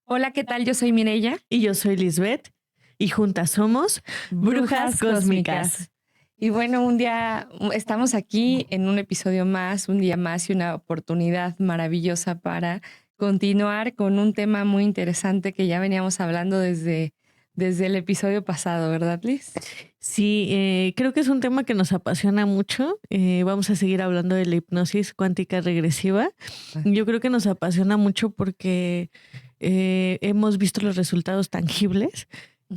Hola, ¿qué tal? Yo soy Mireya. Y yo soy Lisbeth, y juntas somos Brujas Cósmicas. Y bueno, estamos aquí en un episodio más, un día más y una oportunidad maravillosa para continuar con un tema muy interesante que ya veníamos hablando desde el episodio pasado, ¿verdad, Liz? Sí, creo que es un tema que nos apasiona mucho. Vamos a seguir hablando de la hipnosis cuántica regresiva. Yo creo que nos apasiona mucho porque hemos visto los resultados tangibles,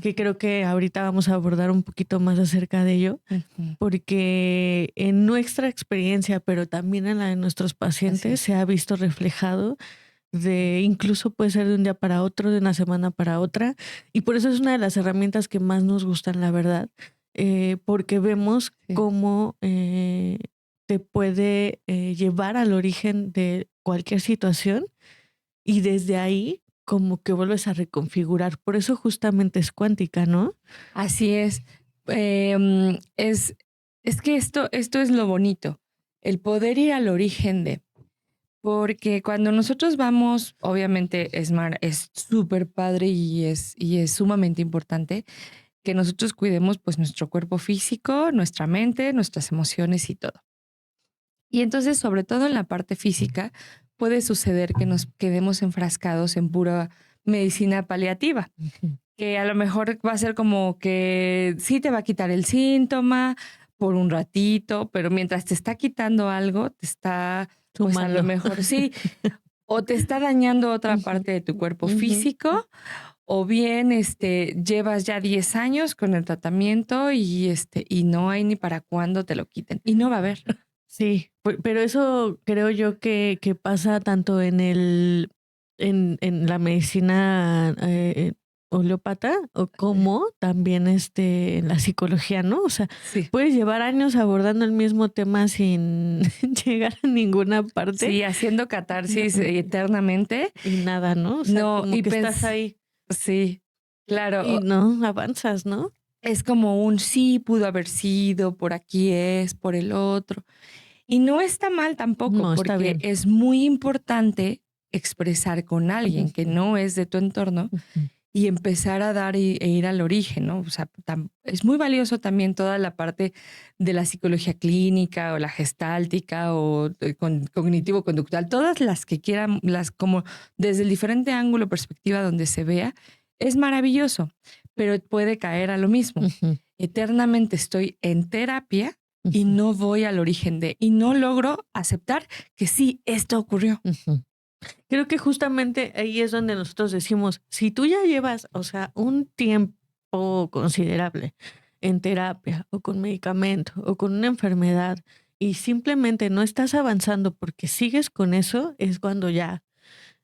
que creo que ahorita vamos a abordar un poquito más acerca de ello, porque en nuestra experiencia, pero también en la de nuestros pacientes, se ha visto reflejado incluso puede ser de un día para otro, de una semana para otra, y por eso es una de las herramientas que más nos gustan, la verdad, porque vemos cómo te puede llevar al origen de cualquier situación y desde ahí como que vuelves a reconfigurar. Por eso justamente es cuántica, ¿no? Así es. Es que esto es lo bonito, el poder ir al origen de. Porque cuando nosotros vamos, obviamente es súper padre y es sumamente importante que nosotros cuidemos pues nuestro cuerpo físico, nuestra mente, nuestras emociones y todo. Y entonces, sobre todo en la parte física, puede suceder que nos quedemos enfrascados en pura medicina paliativa, que a lo mejor va a ser como que sí te va a quitar el síntoma por un ratito, pero mientras te está quitando algo, te está, pues a lo mejor sí, o te está dañando otra parte de tu cuerpo físico, o bien llevas ya 10 años con el tratamiento y no hay ni para cuándo te lo quiten. Y no va a haber. Sí, pero eso creo yo que pasa tanto en la medicina oleópata o como también en la psicología, ¿no? O sea, puedes llevar años abordando el mismo tema sin llegar a ninguna parte. Sí, haciendo catarsis eternamente. Y nada, ¿no? O sea, no, como y que estás ahí. Sí, claro. Y no, avanzas, ¿no? Es como un sí, pudo haber sido, por aquí es, por el otro. Y no está mal tampoco, No, está porque bien. es muy importante expresar con alguien que no es de tu entorno y empezar a dar e ir al origen, ¿no? O sea, es muy valioso también toda la parte de la psicología clínica o la gestáltica o cognitivo-conductual, todas las que quieran, como desde el diferente ángulo, perspectiva donde se vea, es maravilloso, pero puede caer a lo mismo. Eternamente estoy en terapia y no voy al origen y no logro aceptar que sí, esto ocurrió. Creo que justamente ahí es donde nosotros decimos, si tú ya llevas, o sea, un tiempo considerable en terapia o con medicamento o con una enfermedad y simplemente no estás avanzando porque sigues con eso, es cuando ya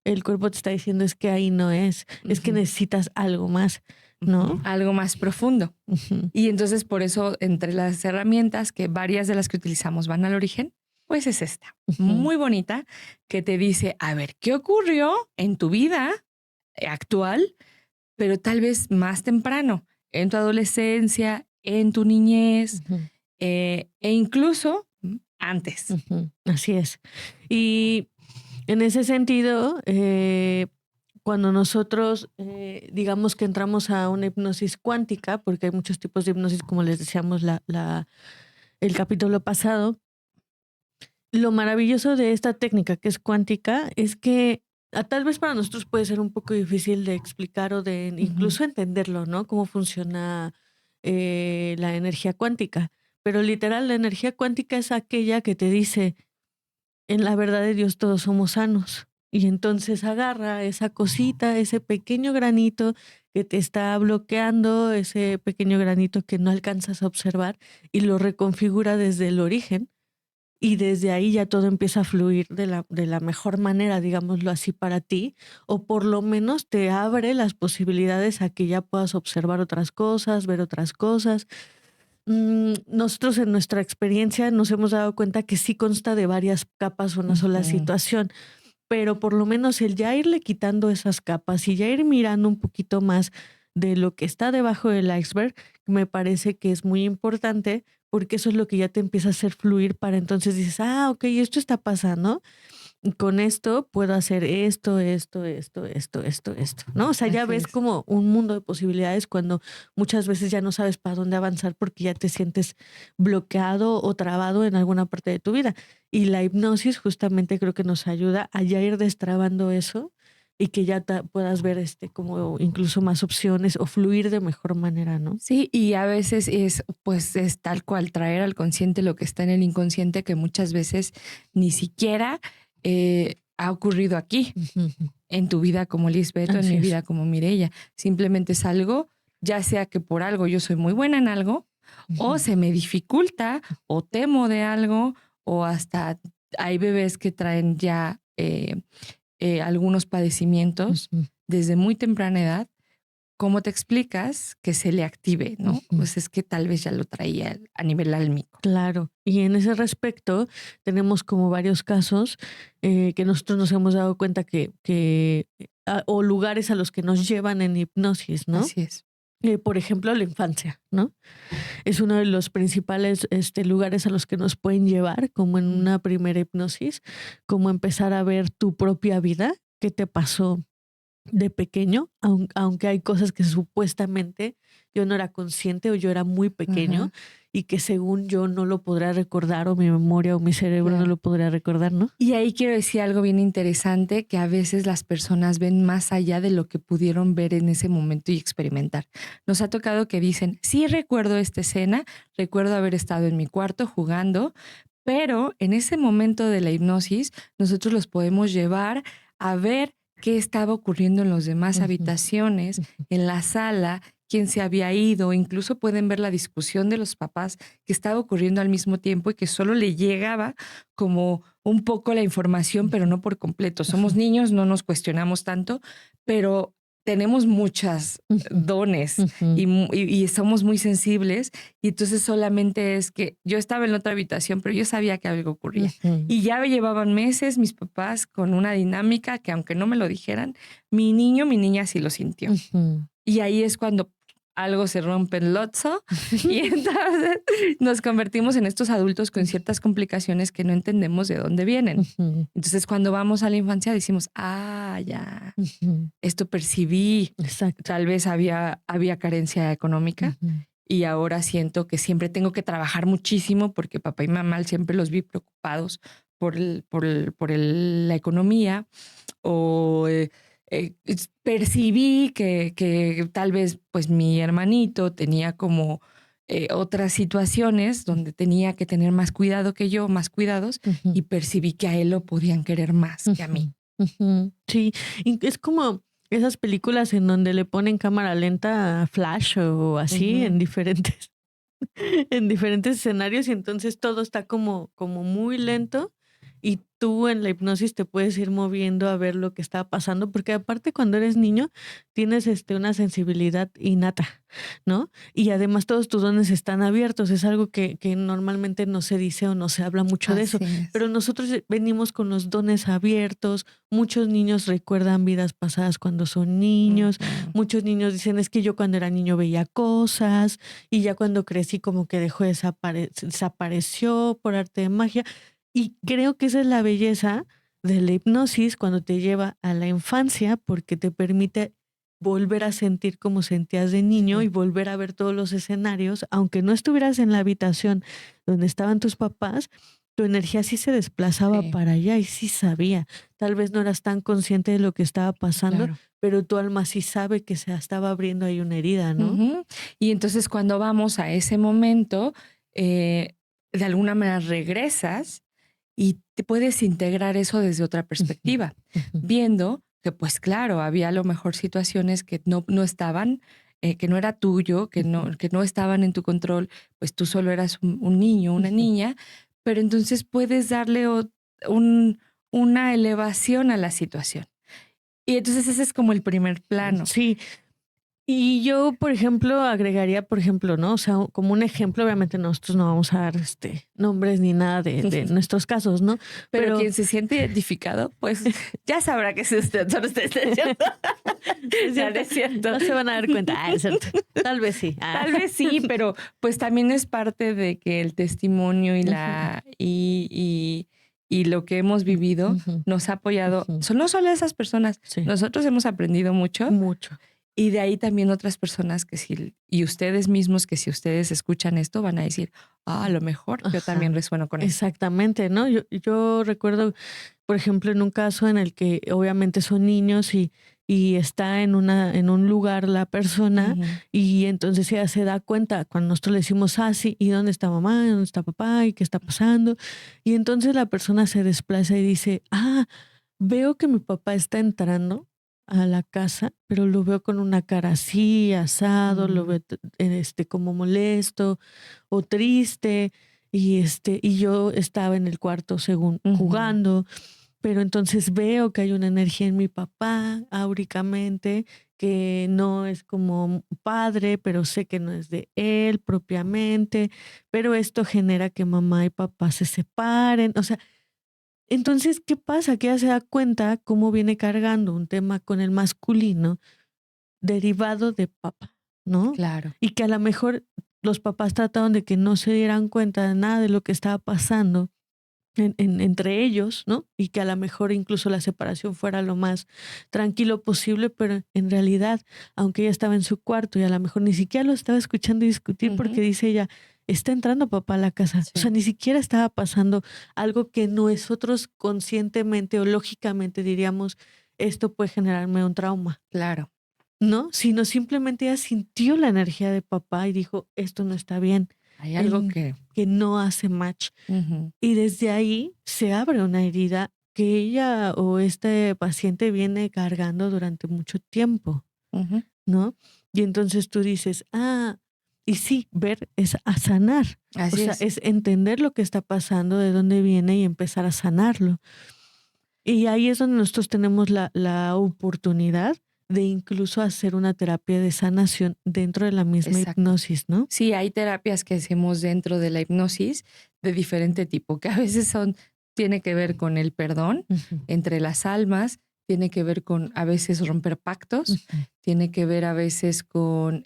el cuerpo te está diciendo es que ahí no es que necesitas algo más, ¿no? Algo más profundo. Y entonces por eso entre las herramientas que varias de las que utilizamos van al origen, pues es esta, muy bonita, que te dice, a ver, ¿qué ocurrió en tu vida actual, pero tal vez más temprano, en tu adolescencia, en tu niñez, e incluso antes? Así es. Y en ese sentido, cuando nosotros, digamos que entramos a una hipnosis cuántica, porque hay muchos tipos de hipnosis, como les decíamos el capítulo pasado, lo maravilloso de esta técnica que es cuántica es que tal vez para nosotros puede ser un poco difícil de explicar o de incluso entenderlo, ¿no? Cómo funciona la energía cuántica. Pero literal, la energía cuántica es aquella que te dice, en la verdad de Dios todos somos sanos. Y entonces agarra esa cosita, ese pequeño granito que te está bloqueando, ese pequeño granito que no alcanzas a observar y lo reconfigura desde el origen. Y desde ahí ya todo empieza a fluir de la mejor manera, digámoslo así, para ti, o por lo menos te abre las posibilidades a que ya puedas observar otras cosas, ver otras cosas. Nosotros en nuestra experiencia nos hemos dado cuenta que sí consta de varias capas una sola situación, pero por lo menos el ya irle quitando esas capas y ya ir mirando un poquito más de lo que está debajo del iceberg, me parece que es muy importante porque eso es lo que ya te empieza a hacer fluir para entonces dices, ok, esto está pasando con esto puedo hacer esto, ¿no? O sea, ya Así ves es. como un mundo de posibilidades cuando muchas veces ya no sabes para dónde avanzar porque ya te sientes bloqueado o trabado en alguna parte de tu vida. Y la hipnosis justamente creo que nos ayuda a ya ir destrabando eso y que ya puedas ver como incluso más opciones o fluir de mejor manera, ¿no? Sí, y a veces pues es tal cual traer al consciente lo que está en el inconsciente que muchas veces ni siquiera ha ocurrido aquí, Ujú. en tu vida como Lisbeth o en Así mi es. vida como Mireia. Simplemente es algo, ya sea que por algo yo soy muy buena en algo, o Ujú. se me dificulta, o temo de algo, o hasta hay bebés que traen ya algunos padecimientos Ujú. desde muy temprana edad. ¿Cómo te explicas que se le active, no? Ujú. Pues es que tal vez ya lo traía a nivel álmico. Claro, y en ese respecto tenemos como varios casos que nosotros nos hemos dado cuenta o lugares a los que nos llevan en hipnosis, ¿no? Así es. Por ejemplo, la infancia, ¿no? Es uno de los principales lugares a los que nos pueden llevar, como en Mm. una primera hipnosis, como empezar a ver tu propia vida, qué te pasó de pequeño, aunque hay cosas que supuestamente yo no era consciente o yo era muy pequeño Ajá, y que según yo no lo podrá recordar o mi memoria o mi cerebro no claro. lo podría recordar, ¿no? Y ahí quiero decir algo bien interesante, que a veces las personas ven más allá de lo que pudieron ver en ese momento y experimentar. Nos ha tocado que dicen, sí recuerdo esta escena, recuerdo haber estado en mi cuarto jugando, pero en ese momento de la hipnosis nosotros los podemos llevar a ver qué estaba ocurriendo en las demás Ujú, habitaciones, ujú, en la sala, quién se había ido, incluso pueden ver la discusión de los papás que estaba ocurriendo al mismo tiempo y que solo le llegaba como un poco la información, pero ujú, no por completo. Somos ajá, niños, no nos cuestionamos tanto, pero tenemos muchas ujú, dones ujú, y somos muy sensibles y entonces solamente es que yo estaba en la otra habitación, pero yo sabía que algo ocurría. ujú, Y ya me llevaban meses mis papás con una dinámica que aunque no me lo dijeran, mi niño, mi niña sí lo sintió. ujú. Y ahí es cuando algo se rompe el lozo y entonces nos convertimos en estos adultos con ciertas complicaciones que no entendemos de dónde vienen. Ujú, Entonces, cuando vamos a la infancia decimos, ya, ujú. esto percibí, Exacto. tal vez había carencia económica Ujú, y ahora siento que siempre tengo que trabajar muchísimo porque papá y mamá siempre los vi preocupados por la economía o percibí que tal vez pues mi hermanito tenía como otras situaciones donde tenía que tener más cuidado que yo, más cuidados, ujú, y percibí que a él lo podían querer más que a mí. ujú, ujú. Sí, y es como esas películas en donde le ponen cámara lenta a Flash o así Ujú. en diferentes en diferentes escenarios y entonces todo está como muy lento y tú en la hipnosis te puedes ir moviendo a ver lo que está pasando, porque aparte cuando eres niño tienes una sensibilidad innata, ¿no? Y además todos tus dones están abiertos, es algo que normalmente no se dice o no se habla mucho de eso, Así es. pero nosotros venimos con los dones abiertos, muchos niños recuerdan vidas pasadas cuando son niños, Ujú. muchos niños dicen es que yo cuando era niño veía cosas, y ya cuando crecí como que dejó desapareció por arte de magia. Y creo que esa es la belleza de la hipnosis cuando te lleva a la infancia, porque te permite volver a sentir como sentías de niño y Sí, volver a ver todos los escenarios, aunque no estuvieras en la habitación donde estaban tus papás, tu energía sí se desplazaba sí, para allá y sí sabía. Tal vez no eras tan consciente de lo que estaba pasando, claro. pero tu alma sí sabe que se estaba abriendo ahí una herida, ¿no? Ujú. Y entonces cuando vamos a ese momento, eh, de alguna manera regresas y te puedes integrar eso desde otra Ujú, perspectiva, ujú, viendo que pues claro, había a lo mejor situaciones que no estaban, que no era tuyo, ujú, que no estaban en tu control, pues tú solo eras un niño, una ujú. niña, pero entonces puedes darle un, una elevación a la situación. Y entonces ese es como el primer plano. Sí, y yo, por ejemplo, agregaría, por ejemplo, ¿no? O sea, como un ejemplo, obviamente nosotros no vamos a dar nombres ni nada de nuestros casos, ¿no? Pero Pero quien se siente identificado, pues ya sabrá que es usted, solo usted, ¿no es cierto? es No, no cierto, es cierto. no se van a dar cuenta. Es cierto. Tal vez sí. Tal vez sí, pero pues también es parte de que el testimonio y Ujú, y lo que hemos vivido Ujú, nos ha apoyado. ujú. No solo esas personas, Sí, nosotros hemos aprendido mucho mucho. y de ahí también otras personas que si, y ustedes mismos que si ustedes escuchan esto van a decir, a lo mejor yo también Ajá, resueno con esto. exactamente, ¿no? Yo recuerdo, por ejemplo, en un caso en el que obviamente son niños y está en un lugar la persona Ujú, y entonces ella se da cuenta cuando nosotros le decimos, ah, sí, ¿y dónde está mamá? ¿Y dónde está papá? ¿Y qué está pasando? Y entonces la persona se desplaza y dice, ah, veo que mi papá está entrando a la casa, pero lo veo con una cara así, asado, lo mm, veo como molesto o triste y yo estaba en el cuarto según ujú, jugando, pero entonces veo que hay una energía en mi papá áuricamente que no es como padre, pero sé que no es de él propiamente, pero esto genera que mamá y papá se separen, o sea, entonces, ¿qué pasa? Que ella se da cuenta cómo viene cargando un tema con el masculino derivado de papá, ¿no? claro. Y que a lo mejor los papás trataron de que no se dieran cuenta de nada de lo que estaba pasando entre ellos, ¿no? Y que a lo mejor incluso la separación fuera lo más tranquilo posible, pero en realidad, aunque ella estaba en su cuarto y a lo mejor ni siquiera lo estaba escuchando discutir porque Ujú, dice ella, está entrando papá a la casa. O sea, sí, ni siquiera estaba pasando algo que nosotros conscientemente o lógicamente diríamos, esto puede generarme un trauma. claro. ¿No? Sino simplemente ella sintió la energía de papá y dijo, esto no está bien, Hay algo en que... que no hace match. ujú, Y desde ahí se abre una herida que ella o este paciente viene cargando durante mucho tiempo, ujú, ¿no? Y entonces tú dices, ah, y sí, ver es a sanar. O así sea, es. es entender lo que está pasando, de dónde viene y empezar a sanarlo. Y ahí es donde nosotros tenemos la oportunidad de incluso hacer una terapia de sanación dentro de la misma Exacto. hipnosis, ¿no? Sí, hay terapias que hacemos dentro de la hipnosis de diferente tipo, que a veces tiene que ver con el perdón Ujú, entre las almas, tiene que ver con a veces romper pactos, ujú. tiene que ver a veces con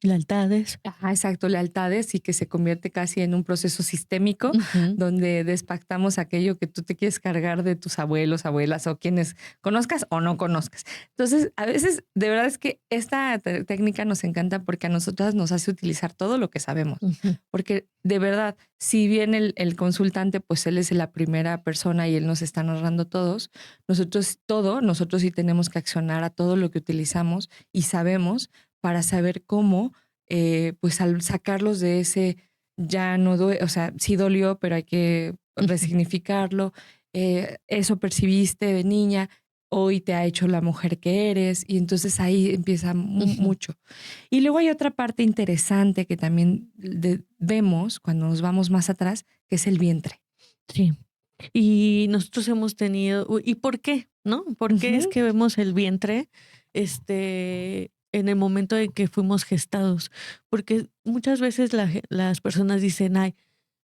Lealtades. ajá, exacto, lealtades y que se convierte casi en un proceso sistémico Ujú, donde despactamos aquello que tú te quieres cargar de tus abuelos, abuelas o quienes conozcas o no conozcas. Entonces, a veces, de verdad es que esta técnica nos encanta porque a nosotras nos hace utilizar todo lo que sabemos. ujú, Porque de verdad, si bien el consultante, pues él es la primera persona y él nos está narrando nosotros sí tenemos que accionar a todo lo que utilizamos y sabemos para saber cómo pues al sacarlos de ese ya no duele, o sea, sí dolió, pero hay que ujú, resignificarlo. Eso percibiste de niña, hoy te ha hecho la mujer que eres, y entonces ahí empieza ujú. mucho. Y luego hay otra parte interesante que también vemos cuando nos vamos más atrás, que es el vientre. Sí. Y nosotros hemos tenido, ¿y por qué? ¿No? ¿Por qué es Ujú, que vemos el vientre, en el momento en que fuimos gestados? Porque muchas veces las personas dicen, ay,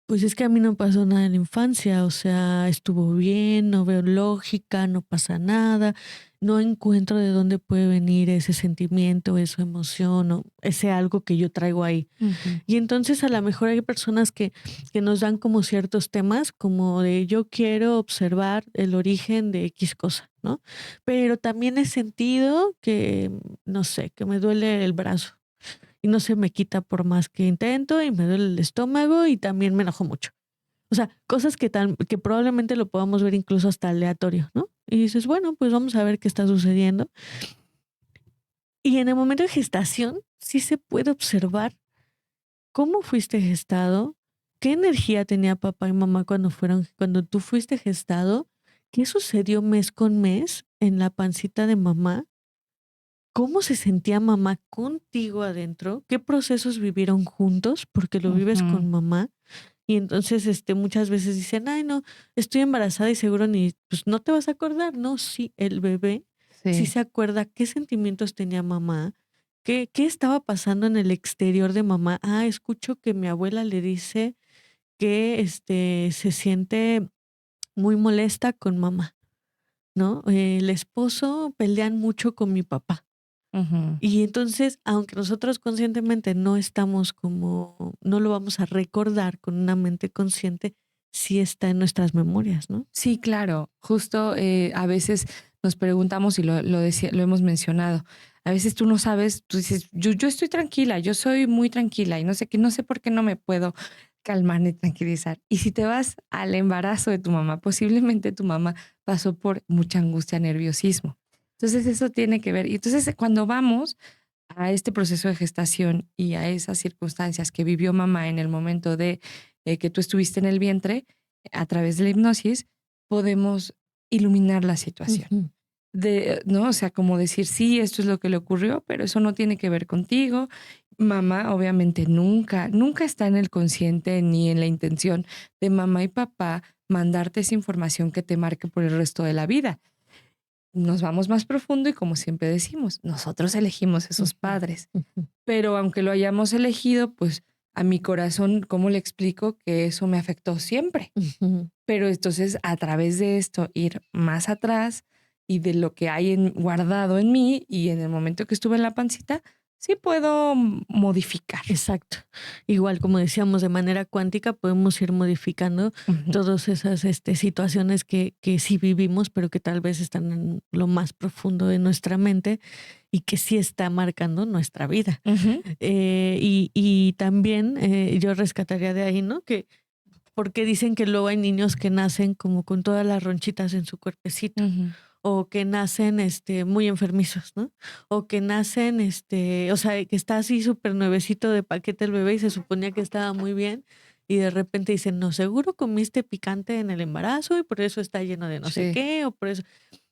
pues es que a mí no pasó nada en la infancia, o sea, estuvo bien, no veo lógica, no pasa nada, no encuentro de dónde puede venir ese sentimiento, esa emoción o ese algo que yo traigo ahí. ujú, Y entonces a lo mejor hay personas que nos dan como ciertos temas, como de yo quiero observar el origen de X cosa, ¿no? Pero también he sentido que, no sé, que me duele el brazo y no se me quita por más que intento y me duele el estómago y también me enojo mucho. O sea, cosas que probablemente lo podamos ver incluso hasta aleatorio, ¿no? Y dices, bueno, pues vamos a ver qué está sucediendo. Y en el momento de gestación sí se puede observar cómo fuiste gestado, qué energía tenía papá y mamá cuando tú fuiste gestado, qué sucedió mes con mes en la pancita de mamá, cómo se sentía mamá contigo adentro, qué procesos vivieron juntos, porque lo vives ujú. con mamá. Y entonces, muchas veces dicen, ay, no, estoy embarazada y seguro ni, pues no te vas a acordar. No, sí, el bebé sí Sí. se acuerda qué sentimientos tenía mamá, qué estaba pasando en el exterior de mamá. Ah, escucho que mi abuela le dice que se siente muy molesta con mamá, ¿no? El esposo pelean mucho con mi papá. Ujú, Y entonces, aunque nosotros conscientemente no estamos como, no lo vamos a recordar con una mente consciente, sí está en nuestras memorias, ¿no? Sí, claro. Justo a veces nos preguntamos y lo hemos mencionado. A veces tú no sabes, tú dices, yo estoy tranquila, yo soy muy tranquila y no sé qué, no sé por qué no me puedo calmar ni tranquilizar. Y si te vas al embarazo de tu mamá, posiblemente tu mamá pasó por mucha angustia, nerviosismo. Entonces eso tiene que ver. Y entonces cuando vamos a este proceso de gestación y a esas circunstancias que vivió mamá en el momento de que tú estuviste en el vientre, a través de la hipnosis, podemos iluminar la situación. Ujú. ¿No? O sea, como decir, sí, esto es lo que le ocurrió, pero eso no tiene que ver contigo. Mamá, obviamente, nunca está en el consciente ni en la intención de mamá y papá mandarte esa información que te marque por el resto de la vida. Nos vamos más profundo y como siempre decimos, nosotros elegimos esos padres. Ujú. Pero aunque lo hayamos elegido, pues a mi corazón, ¿cómo le explico que eso me afectó siempre? Ujú. Pero entonces a través de esto ir más atrás y de lo que hay guardado en mí y en el momento que estuve en la pancita, sí puedo modificar. Exacto. Igual, como decíamos, de manera cuántica podemos ir modificando Ujú, todas esas situaciones que sí vivimos, pero que tal vez están en lo más profundo de nuestra mente y que sí está marcando nuestra vida. ujú, Y también yo rescataría de ahí, ¿no? Que porque dicen que luego hay niños que nacen como con todas las ronchitas en su cuerpecito, ujú. o que nacen muy enfermizos, ¿no? O que nacen, o sea, que está así súper nuevecito de paquete el bebé y se suponía que estaba muy bien. Y de repente dicen, no, seguro comiste picante en el embarazo y por eso está lleno de no sé Sí, qué, o por eso.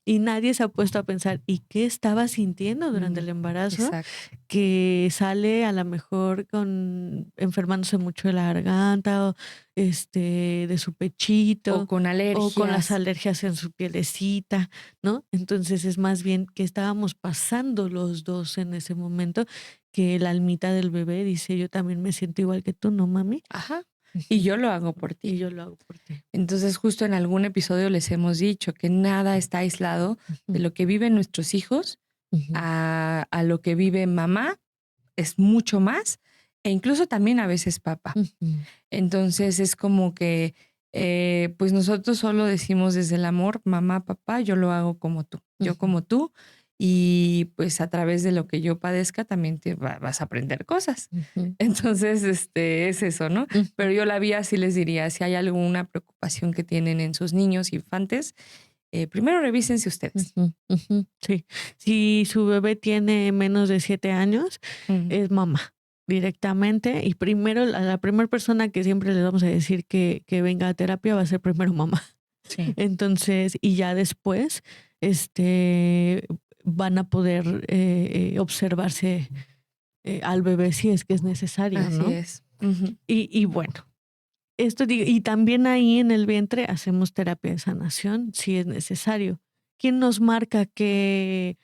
Y nadie se ha puesto a pensar, ¿y qué estaba sintiendo durante el embarazo? exacto. Que sale a lo mejor con enfermándose mucho de la garganta o de su O pechito con o con las alergias. alergias en su pielecita, ¿no? Entonces es más bien que estábamos pasando los dos en ese momento, que la almita del bebé dice, yo también me siento igual que tú, ¿no, mami? Ajá. Y Ujú. yo lo hago por Y ti. yo lo hago por ti. Entonces, justo en algún episodio les hemos dicho que nada está aislado de Ujú. lo que viven nuestros hijos Ujú. a lo que vive mamá, es mucho más, e incluso también a veces papá. Ujú. Entonces es como que, pues nosotros solo decimos desde el amor, mamá, papá, yo lo hago como tú, yo Ujú. como tú, y pues a través de lo que yo padezca también vas a aprender cosas. Ujú. Entonces, es eso, ¿no? Ujú. Pero yo la vía sí les diría, si hay alguna preocupación que tienen en sus niños, infantes, primero revísense ustedes. Ujú. Ujú. Sí. Si su bebé tiene menos de 7 años, Ujú, es mamá, directamente. Y primero, la primera persona que siempre les vamos a decir que venga a terapia va a ser primero mamá. sí, Entonces, y ya después, van a poder observarse al bebé si es que es necesario, así ¿no? es. Ujú, Y bueno, y también ahí en el vientre hacemos terapia de sanación si es necesario. ¿Quién nos marca que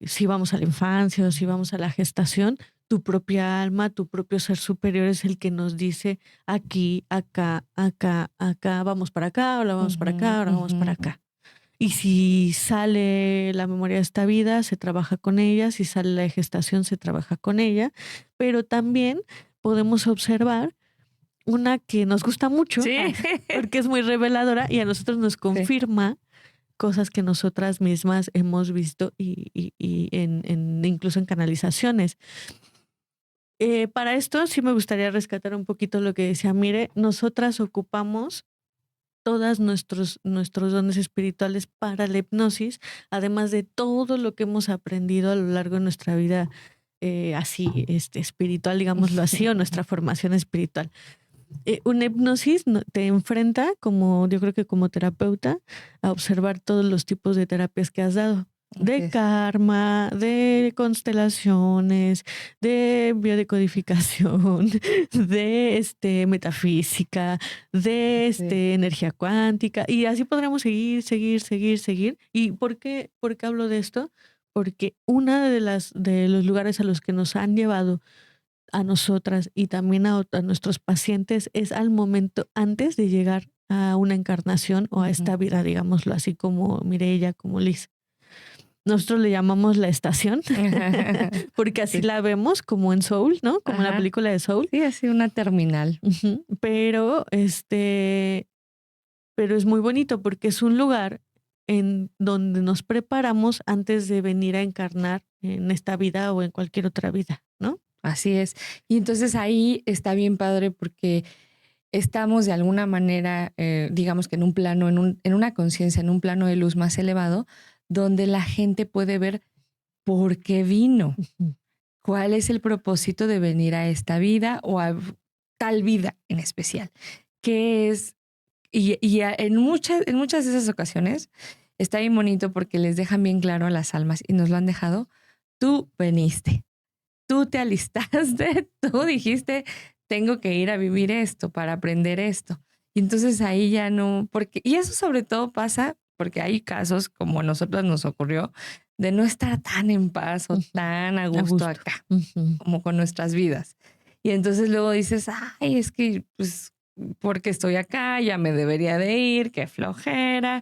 si vamos a la infancia o si vamos a la gestación? Tu propia alma, tu propio ser superior es el que nos dice aquí, acá, acá, acá, vamos para acá, ahora vamos para ujú, acá, ahora vamos ujú. para acá. Y si sale la memoria de esta vida, se trabaja con ella, si sale la de gestación, se trabaja con ella, pero también podemos observar una que nos gusta mucho, Sí, porque es muy reveladora y a nosotros nos sí. confirma cosas que nosotras mismas hemos visto y incluso en canalizaciones. Para esto sí me gustaría rescatar un poquito lo que decía Mire, nosotras ocupamos todos nuestros dones espirituales para la hipnosis, además de todo lo que hemos aprendido a lo largo de nuestra vida así, espiritual, digámoslo así, o nuestra formación espiritual. Una hipnosis te enfrenta, como yo creo que como terapeuta, a observar todos los tipos de terapias que has dado. Así De es. karma, de constelaciones, de biodecodificación, de metafísica, de Sí. energía cuántica, y así podremos seguir, seguir, seguir, seguir. ¿Y por qué hablo de esto? Porque una de los lugares a los que nos han llevado a nosotras y también a nuestros pacientes es al momento antes de llegar a una encarnación o a Ujú. esta vida, digámoslo así, como Mireia, como Liz. Nosotros le llamamos la estación, porque así Sí. la vemos como en Soul, ¿no? Como en la Ajá. película de Soul. Sí, así una terminal. Ujú. Pero pero es muy bonito porque es un lugar en donde nos preparamos antes de venir a encarnar en esta vida o en cualquier otra vida, ¿no? Así es. Y entonces ahí está bien padre porque estamos de alguna manera, digamos que en un plano, en una conciencia, en un plano de luz más elevado, donde la gente puede ver por qué vino, Ujú. cuál es el propósito de venir a esta vida o a tal vida en especial. ¿Qué es? En muchas de esas ocasiones está bien bonito porque les dejan bien claro a las almas y nos lo han dejado. Tú veniste, tú te alistaste, tú dijiste, tengo que ir a vivir esto para aprender esto. Y entonces ahí ya no, porque, y eso sobre todo pasa porque hay casos como a nosotros nos ocurrió de no estar tan en paz o Ujú. tan a A gusto gusto. acá, Ujú. como con nuestras vidas. Y entonces luego dices, ay, es que pues porque estoy acá, ya me debería de ir, qué flojera.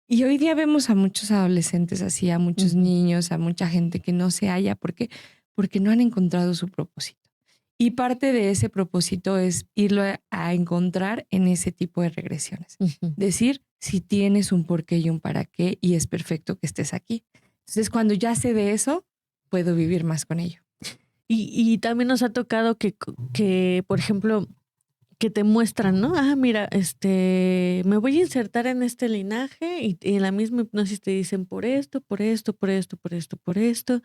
Y hoy día vemos a muchos adolescentes así, a muchos Ujú. niños, a mucha gente que no se halla. ¿Por qué? Porque no han encontrado su propósito. Y parte de ese propósito es irlo a encontrar en ese tipo de regresiones. Ujú. Decir si tienes un porqué y un para qué y es perfecto que estés aquí. Entonces, cuando ya sé de eso, puedo vivir más con ello. Y también nos ha tocado que, por ejemplo, que te muestran, ¿no? Ah, mira, me voy a insertar en este linaje y en la misma hipnosis te dicen por esto, por esto, por esto, por esto, por esto.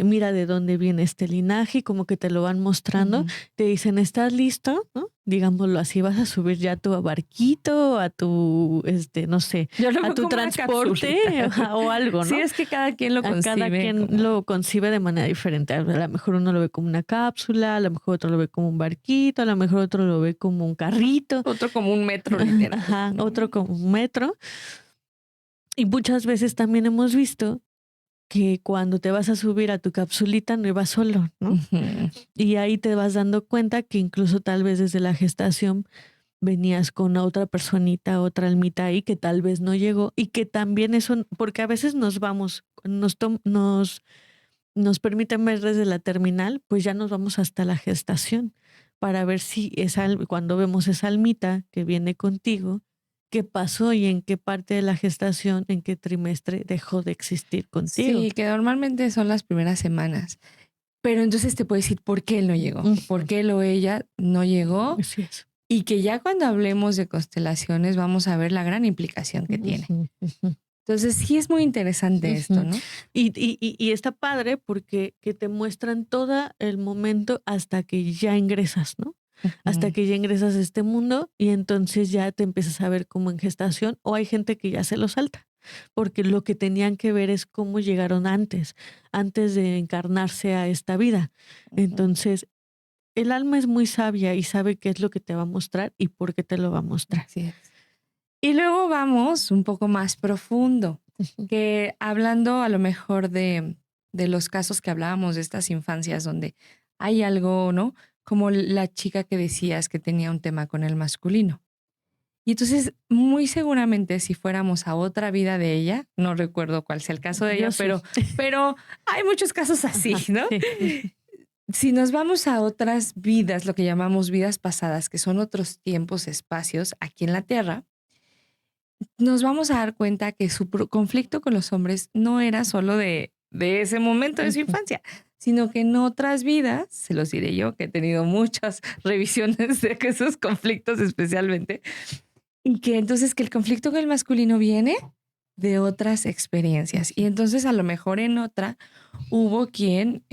Mira de dónde viene este linaje y como que te lo van mostrando. Ujú. Te dicen, ¿estás listo? ¿No? Digámoslo así, vas a subir ya a tu barquito, a tu, no sé, Yo lo a veo tu como una transporte capsulita. ajá, o algo, Sí, ¿no? es que cada quien lo A cada concibe quien como lo concibe de manera diferente. A lo mejor uno lo ve como una cápsula, a lo mejor otro lo ve como un barquito, a lo mejor otro lo ve como un carrito, otro como un metro literal, ajá, ¿no? otro como un metro. Y muchas veces también hemos visto que cuando te vas a subir a tu capsulita no ibas solo, ¿no? Ujú. Y ahí te vas dando cuenta que incluso tal vez desde la gestación venías con otra personita, otra almita ahí que tal vez no llegó y que también eso, porque a veces nos vamos, nos permiten ver desde la terminal, pues ya nos vamos hasta la gestación para ver si cuando vemos esa almita que viene contigo, qué pasó y en qué parte de la gestación, en qué trimestre dejó de existir contigo. Sí, que normalmente son las primeras semanas. Pero entonces te puedo decir por qué él no llegó, por Ujú. qué él o ella no llegó Así es. y que ya cuando hablemos de constelaciones vamos a ver la gran implicación que tiene. Ujú, ujú, Entonces sí es muy interesante esto, ujú. ¿no? Y está padre porque que te muestran todo el momento hasta que ya ingresas, ¿no? Hasta Ujú. que ya ingresas a este mundo y entonces ya te empiezas a ver como en gestación o hay gente que ya se lo salta, porque lo que tenían que ver es cómo llegaron antes de encarnarse a esta vida. Ujú. Entonces, el alma es muy sabia y sabe qué es lo que te va a mostrar y por qué te lo va a mostrar. Así es. Y luego vamos un poco más profundo, Ujú, que hablando a lo mejor de los casos que hablábamos de estas infancias donde hay algo, ¿no? Como la chica que decías que tenía un tema con el masculino. Y entonces, muy seguramente si fuéramos a otra vida de ella, no recuerdo cuál sea el caso de yo ella, sí. pero hay muchos casos así, Ajá, ¿no? sí. Ujú, Si nos vamos a otras vidas, lo que llamamos vidas pasadas, que son otros tiempos, espacios aquí en la Tierra, nos vamos a dar cuenta que su conflicto con los hombres no era solo de ese momento de su ujú, infancia, sino que en otras vidas, se los diré yo, que he tenido muchas revisiones de esos conflictos especialmente, y que entonces que el conflicto con el masculino viene de otras experiencias. Y ujú. entonces a lo mejor en otra hubo quien,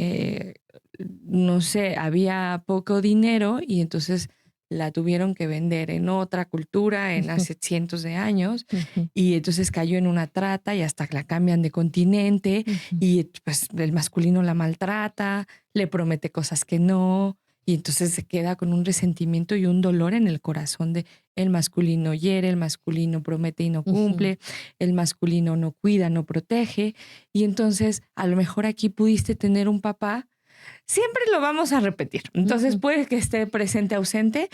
no sé, había poco dinero y entonces la tuvieron que vender en otra cultura en Ujú, hace cientos de años ujú, y entonces cayó en una trata y hasta que la cambian de continente ujú, y pues el masculino la maltrata, le promete cosas que no y entonces se queda con un resentimiento y un dolor en el corazón de el masculino hiere, el masculino promete y no ujú, cumple, el masculino no cuida, no protege y entonces a lo mejor aquí pudiste tener un papá. Siempre lo vamos a repetir. Entonces ujú. puede que esté presente, ausente,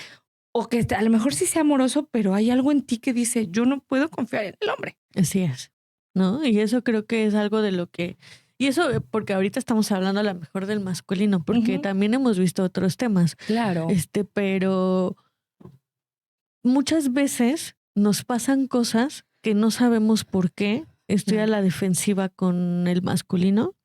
o que a lo mejor sí sea amoroso, pero hay algo en ti que dice, yo no puedo confiar en el hombre. Así es, ¿no? Y eso creo que es algo de lo que y eso, porque ahorita estamos hablando a lo mejor del masculino, porque Ujú. también hemos visto otros temas, Claro. pero muchas veces nos pasan cosas que no sabemos por qué estoy a la defensiva con el masculino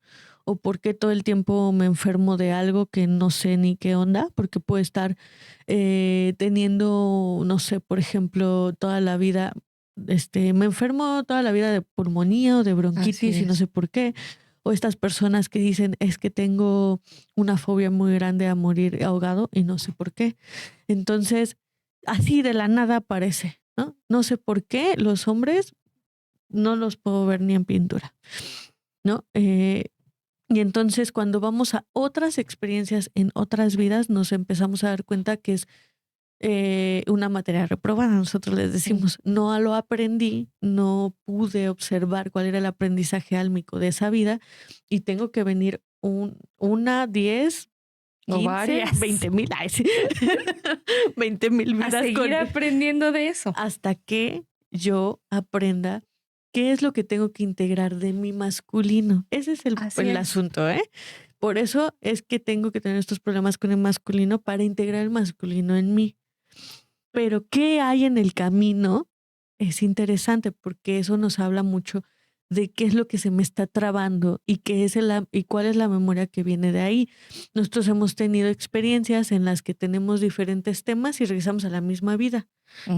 o por qué todo el tiempo me enfermo de algo que no sé ni qué onda, porque puedo estar teniendo, no sé, por ejemplo, toda la vida, me enfermo toda la vida de pulmonía o de Así bronquitis y no es. sé por qué. O estas personas que dicen, es que tengo una fobia muy grande a morir ahogado y no sé por qué. Entonces, así de la nada aparece, ¿no? No sé por qué los hombres no los puedo ver ni en pintura, ¿no? Y entonces cuando vamos a otras experiencias en otras vidas, nos empezamos a dar cuenta que es una materia reprobada. Nosotros les decimos, no lo aprendí, no pude observar cuál era el aprendizaje álmico de esa vida y tengo que venir una, 10, O 15, varias. 20,000, 20,000 A vidas seguir aprendiendo de eso. hasta que yo aprenda qué es lo que tengo que integrar de mi masculino. Ese es Así el es. asunto, ¿eh? Por eso es que tengo que tener estos problemas con el masculino para integrar el masculino en mí. Pero ¿qué hay en el camino? Es interesante porque eso nos habla mucho de qué es lo que se me está trabando y y cuál es la memoria que viene de ahí. Nosotros hemos tenido experiencias en las que tenemos diferentes temas y regresamos a la misma vida.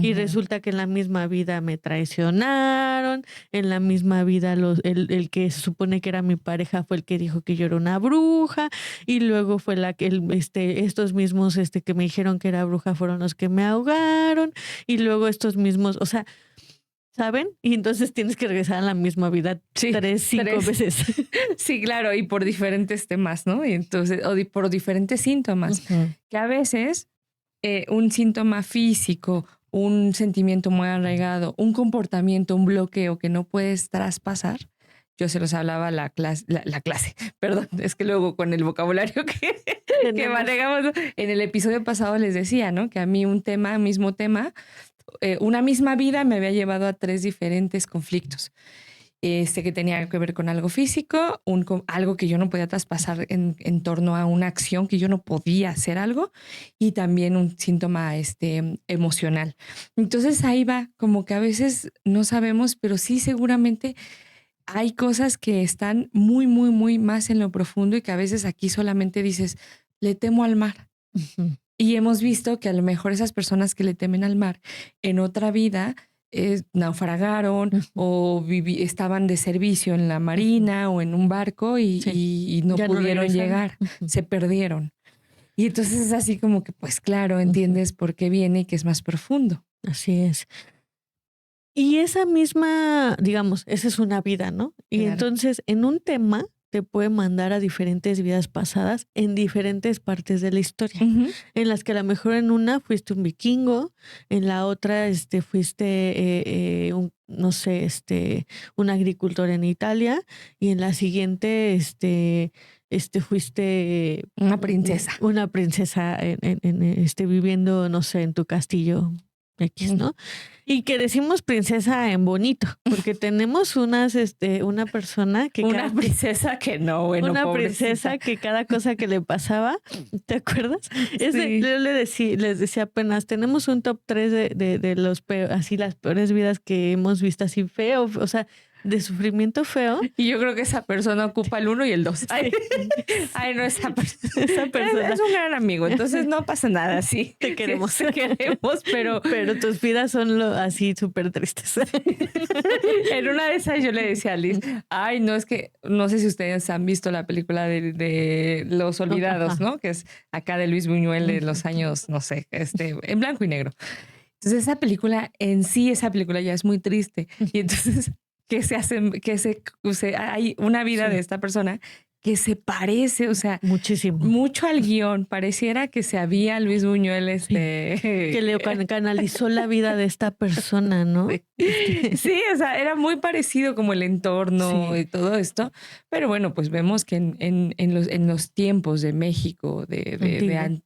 Y resulta que en la misma vida me traicionaron, en la misma vida el que se supone que era mi pareja fue el que dijo que yo era una bruja, y luego fue estos mismos que me dijeron que era bruja fueron los que me ahogaron, y luego estos mismos, o sea, ¿saben? Y entonces tienes que regresar a la misma vida Sí, 3, 5 veces. Sí, claro, y por diferentes temas, ¿no? Y entonces, por diferentes síntomas, que a veces un síntoma físico, un sentimiento muy arraigado, un comportamiento, un bloqueo que no puedes traspasar. Yo se los hablaba la clase, perdón, es que luego con el vocabulario que manejamos, en el episodio pasado les decía, ¿no? Que a mí mismo tema, una misma vida me había llevado a 3 diferentes conflictos. Que tenía que ver con algo físico, algo que yo no podía traspasar en torno a una acción que yo no podía hacer algo, y también un síntoma emocional. Entonces ahí va, como que a veces no sabemos, pero sí seguramente hay cosas que están muy, muy, muy más en lo profundo y que a veces aquí solamente dices, le temo al mar. Y hemos visto que a lo mejor esas personas que le temen al mar en otra vida naufragaron o estaban de servicio en la marina o en un barco y no pudieron llegar, se perdieron. Y entonces es así como que, pues claro, entiendes por qué viene y que es más profundo. Así es. Y esa misma, digamos, esa es una vida, ¿no? Y Claro. entonces en un tema te puede mandar a diferentes vidas pasadas en diferentes partes de la historia, en las que a lo mejor en una fuiste un vikingo, en la otra fuiste no sé, un agricultor en Italia, y en la siguiente fuiste Una princesa. Una princesa viviendo, no sé, en tu castillo X, ¿no? Y que decimos princesa en bonito, porque tenemos una persona que una princesa que no, bueno, una pobrecita. princesa que cada cosa que le pasaba, ¿te acuerdas? Sí. Yo les decía apenas, tenemos un top 3 de los así las peores vidas que hemos visto, así feo, o sea, de sufrimiento feo. Y yo creo que esa persona ocupa el 1 y el 2. Ay, no, esa persona es un gran amigo, entonces no pasa nada, sí. Te queremos. Te queremos, pero tus vidas son así súper tristes. En una de esas yo le decía a Liz, ay, no, es que no sé si ustedes han visto la película de Los Olvidados, ¿no? Que es acá de Luis Buñuel de los años, no sé, en blanco y negro. Entonces esa película ya es muy triste. Y entonces hay una vida de esta persona que se parece, o sea, muchísimo, mucho al guión. Pareciera que se había Luis Buñuel, que le canalizó la vida de esta persona, ¿no? Sí, o sea, era muy parecido como el entorno y todo esto, pero bueno, pues vemos que en los tiempos de México, de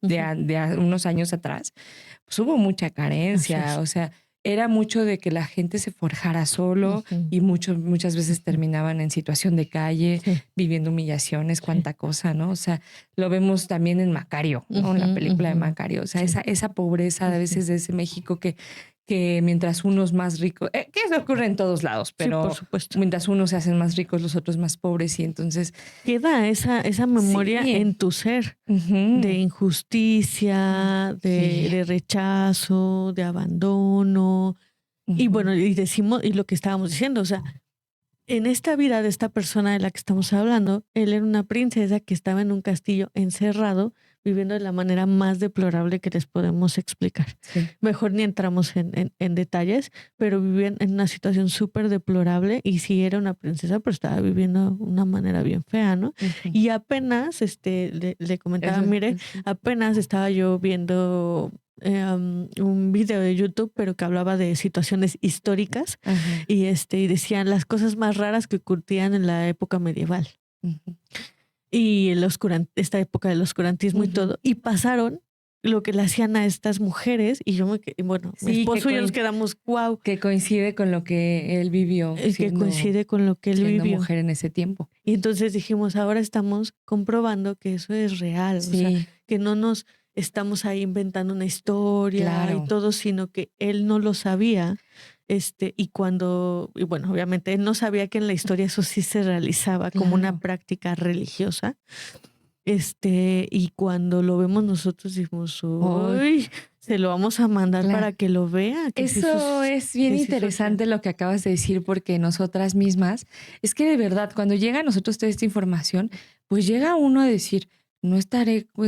unos años atrás, pues hubo mucha carencia, o sea, era mucho de que la gente se forjara solo y muchas veces terminaban en situación de calle, viviendo humillaciones, cuánta cosa, ¿no? O sea, lo vemos también en Macario, ¿no? En la película de Macario. O sea, esa pobreza a veces de ese México que mientras unos más ricos, que eso ocurre en todos lados, pero por supuesto. mientras unos se hacen más ricos, los otros más pobres y entonces... Queda esa memoria en tu ser de injusticia, de rechazo, de abandono. Y bueno, y decimos, y lo que estábamos diciendo, o sea, en esta vida de esta persona de la que estamos hablando, él era una princesa que estaba en un castillo encerrado, viviendo de la manera más deplorable que les podemos explicar. Sí. Mejor ni entramos en detalles, pero vivían en una situación súper deplorable y sí era una princesa, pero estaba viviendo de una manera bien fea, ¿no? Y apenas, le comentaba, mire, apenas estaba yo viendo un video de YouTube, pero que hablaba de situaciones históricas y decían las cosas más raras que ocurrían en la época medieval y esta época del oscurantismo y todo, y pasaron lo que le hacían a estas mujeres y yo mi esposo y yo nos quedamos wow. Que coincide con lo que él vivió. Que coincide con lo que él vivió. Mujer en ese tiempo. Y entonces dijimos, ahora estamos comprobando que eso es real, o sea, que no nos estamos ahí inventando una historia y todo, sino que él no lo sabía. Y bueno, obviamente él no sabía que en la historia eso sí se realizaba como una práctica religiosa. Y cuando lo vemos nosotros decimos, uy, se lo vamos a mandar para que lo vea. Que eso es bien interesante lo que acabas de decir, porque nosotras mismas, es que de verdad, cuando llega a nosotros toda esta información, pues llega uno a decir, no estaré, no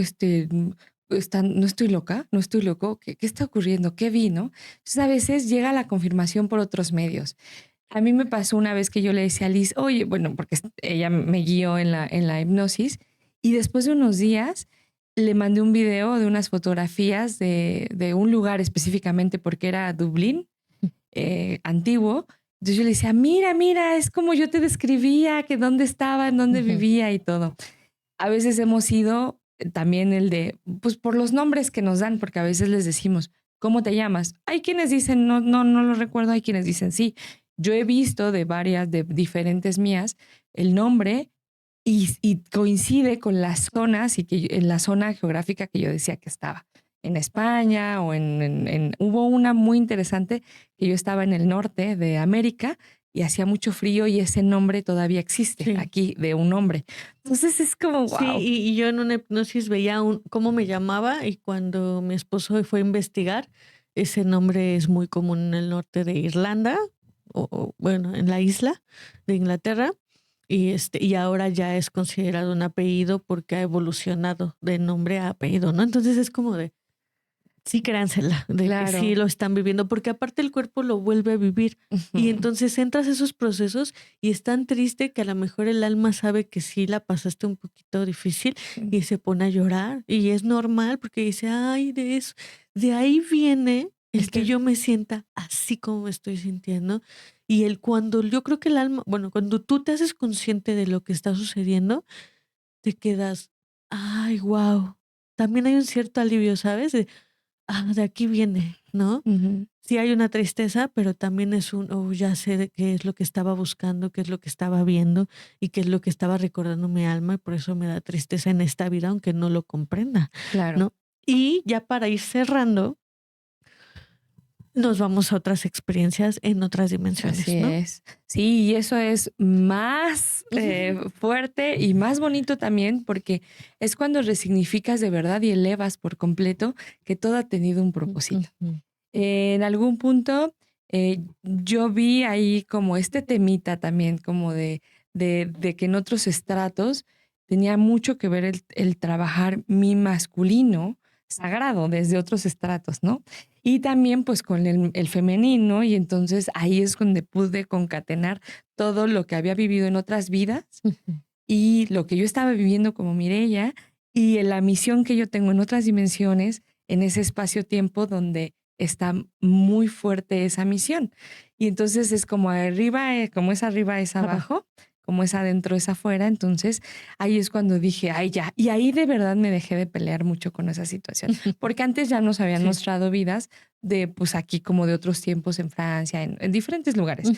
estoy loca, no estoy loco, ¿qué está ocurriendo? ¿Qué vi, no? Entonces a veces llega la confirmación por otros medios. A mí me pasó una vez que yo le decía a Liz, oye, bueno, porque ella me guió en la hipnosis, y después de unos días le mandé un video de unas fotografías de un lugar específicamente porque era Dublín, antiguo. Entonces yo le decía, mira, es como yo te describía, que dónde estaba, en dónde vivía y todo. A veces hemos ido también pues por los nombres que nos dan, porque a veces les decimos, ¿cómo te llamas? Hay quienes dicen, no lo recuerdo, hay quienes dicen sí. Yo he visto de diferentes mías, el nombre y coincide con las zonas y que en la zona geográfica que yo decía que estaba. En España o hubo una muy interesante que yo estaba en el norte de América y hacía mucho frío y ese nombre todavía existe aquí de un hombre. Entonces es como wow. Sí, y yo en una hipnosis veía cómo me llamaba y cuando mi esposo fue a investigar, ese nombre es muy común en el norte de Irlanda o bueno, en la isla de Inglaterra. Y ahora ya es considerado un apellido porque ha evolucionado de nombre a apellido, ¿no? Entonces es como de, sí, créansela, de que sí lo están viviendo, porque aparte el cuerpo lo vuelve a vivir. Y entonces entras a esos procesos y es tan triste que a lo mejor el alma sabe que sí la pasaste un poquito difícil y se pone a llorar. Y es normal porque dice, ay, de ahí viene el que yo me sienta así como me estoy sintiendo. Y cuando yo creo que el alma, bueno, cuando tú te haces consciente de lo que está sucediendo, te quedas, ay, wow. También hay un cierto alivio, ¿sabes? De aquí viene, ¿no? Sí hay una tristeza, pero también es ya sé de qué es lo que estaba buscando, qué es lo que estaba viendo y qué es lo que estaba recordando mi alma y por eso me da tristeza en esta vida, aunque no lo comprenda, ¿no? Y ya para ir cerrando, nos vamos a otras experiencias en otras dimensiones. Así ¿no? es. Sí, y eso es más fuerte y más bonito también porque es cuando resignificas de verdad y elevas por completo que todo ha tenido un propósito. En algún punto yo vi ahí como este temita también como de que en otros estratos tenía mucho que ver el trabajar mi masculino sagrado desde otros estratos, ¿no? Y también pues con el femenino y entonces ahí es donde pude concatenar todo lo que había vivido en otras vidas y lo que yo estaba viviendo como Mireia y la misión que yo tengo en otras dimensiones en ese espacio-tiempo donde está muy fuerte esa misión. Y entonces es como arriba, como es arriba, es abajo, como es adentro, es afuera. Entonces ahí es cuando dije, ay, ya. Y ahí de verdad me dejé de pelear mucho con esa situación, porque antes ya nos habían Sí. mostrado vidas de pues aquí como de otros tiempos en Francia, en diferentes lugares.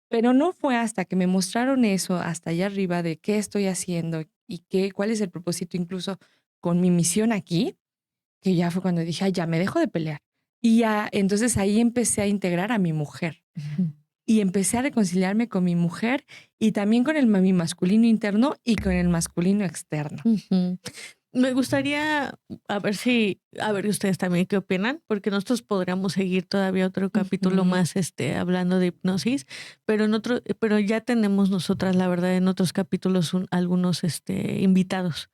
Pero no fue hasta que me mostraron eso, hasta allá arriba, de qué estoy haciendo y cuál es el propósito incluso con mi misión aquí, que ya fue cuando dije, ay, ya me dejo de pelear. Y ya, entonces ahí empecé a integrar a mi mujer y empecé a reconciliarme con mi mujer y también con mi masculino interno y con el masculino externo. Me gustaría a ver ustedes también qué opinan, porque nosotros podríamos seguir todavía otro capítulo más hablando de hipnosis, pero ya tenemos nosotras, la verdad, en otros capítulos algunos invitados,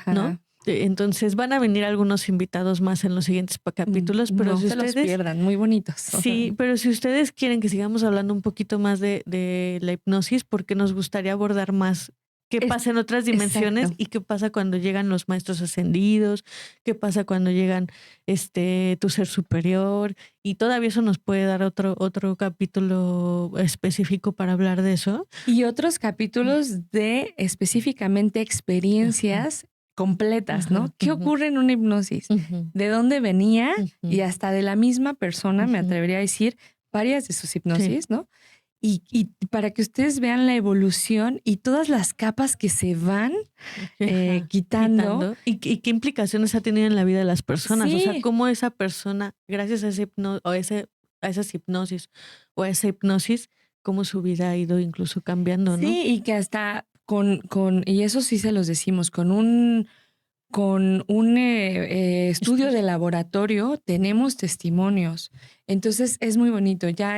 ¿no? Ajá. Entonces van a venir algunos invitados más en los siguientes capítulos, pero no si se los ustedes pierdan, muy bonitos. sí, pero si ustedes quieren que sigamos hablando un poquito más de la hipnosis, porque nos gustaría abordar más qué pasa en otras dimensiones exacto. y qué pasa cuando llegan los maestros ascendidos, qué pasa cuando llegan tu ser superior, y todavía eso nos puede dar otro capítulo específico para hablar de eso. Y otros capítulos de específicamente experiencias completas, ¿no? ¿Qué ocurre en una hipnosis? ¿De dónde venía? Y hasta de la misma persona, me atrevería a decir, varias de sus hipnosis, ¿no? Y para que ustedes vean la evolución y todas las capas que se van quitando. ¿Y qué implicaciones ha tenido en la vida de las personas? Sí. O sea, cómo esa persona, gracias a a esas hipnosis o a esa hipnosis, cómo su vida ha ido incluso cambiando, ¿no? Sí, y que hasta y eso sí se los decimos, con un estudio de laboratorio tenemos testimonios. Entonces es muy bonito. Ya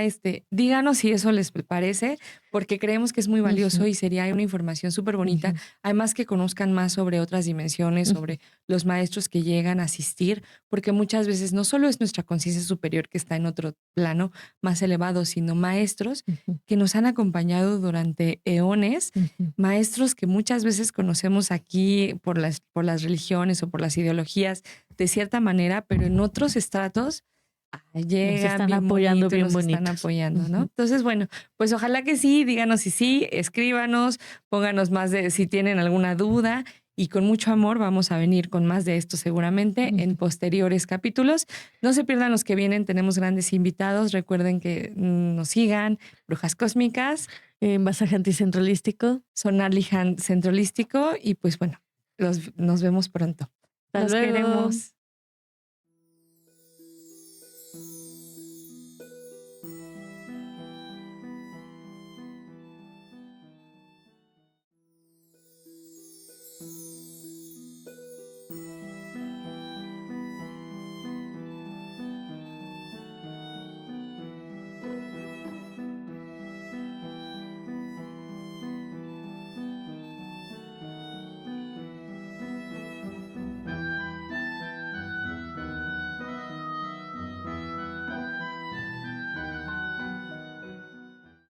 díganos si eso les parece, porque creemos que es muy valioso y sería una información súper bonita. Además que conozcan más sobre otras dimensiones, sobre los maestros que llegan a asistir, porque muchas veces no solo es nuestra conciencia superior que está en otro plano más elevado, sino maestros que nos han acompañado durante eones, maestros que muchas veces conocemos aquí por las religiones o por las ideologías de cierta manera, pero en otros estratos llegan, nos están bien apoyando, bonito, bien nos bonitos. están apoyando, ¿no? Entonces, bueno, pues ojalá que sí, díganos si sí, escríbanos, pónganos más de si tienen alguna duda y con mucho amor vamos a venir con más de esto seguramente en posteriores capítulos. No se pierdan los que vienen, tenemos grandes invitados, recuerden que nos sigan, Brujas Cósmicas, Masaje anticentralístico, Sonar Centralístico y pues bueno, nos vemos pronto. Hasta Los luego. queremos.